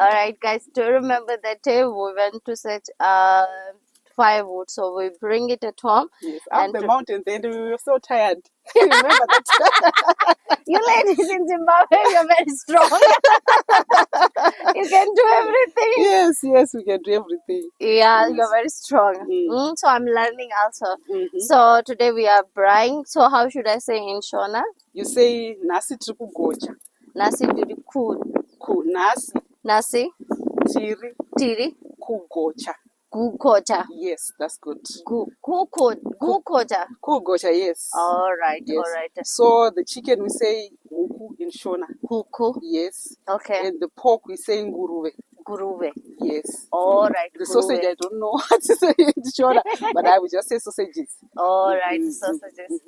Alright, guys, do you remember that day we went to such firewood? So we bring it at home. Yes, up the mountain. Then we were so tired. Remember that? You ladies in Zimbabwe, you're very strong. You can do everything. Yes, we can do everything. Yeah, Yes. you're very strong. Mm. So I'm learning also. Mm-hmm. So today we are brine. So how should I say in Shona? You say nasi tiri kugocha. Nasi tiri Nasi tiri kugocha. kugocha. Yes, that's good. Kugocha. Kugocha, yes. All right, Yes. all right. So the chicken we say huku in Shona. Huku. Yes. Okay. And the pork we say nguruve. Guruve. Yes. All right. The sausage I don't know what to say in Shona, but I will just say sausages. All right, sausages.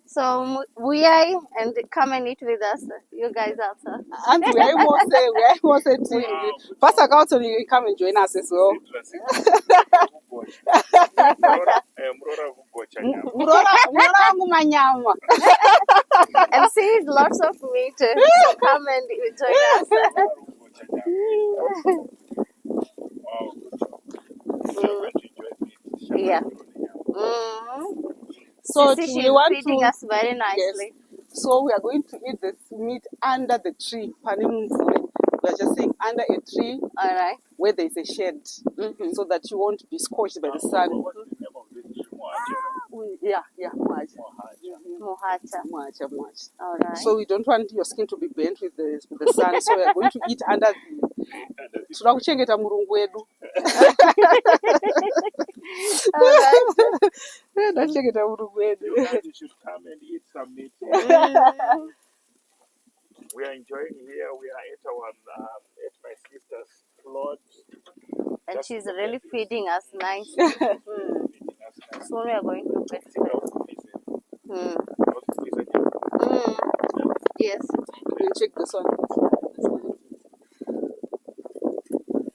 So we are and come and eat with us. You guys also. And we are almost team. First account you come and join us as well. And see lots of meat. So come and join us. Yeah. So she's we want feeding us very nicely. Yes. So we are going to eat this meat under the tree. We are just saying under a tree. All right. Where there is a shed, so that you won't be scorched by the sun. Yeah, Mohacha. All right. So we don't want your skin to be burnt with the sun. So we are going to eat under the. All right. You guys should come and eat some meat. We are enjoying here. We are at my sister's plot. And she's really feeding us nicely. So we are going to get Yes. We'll check this one.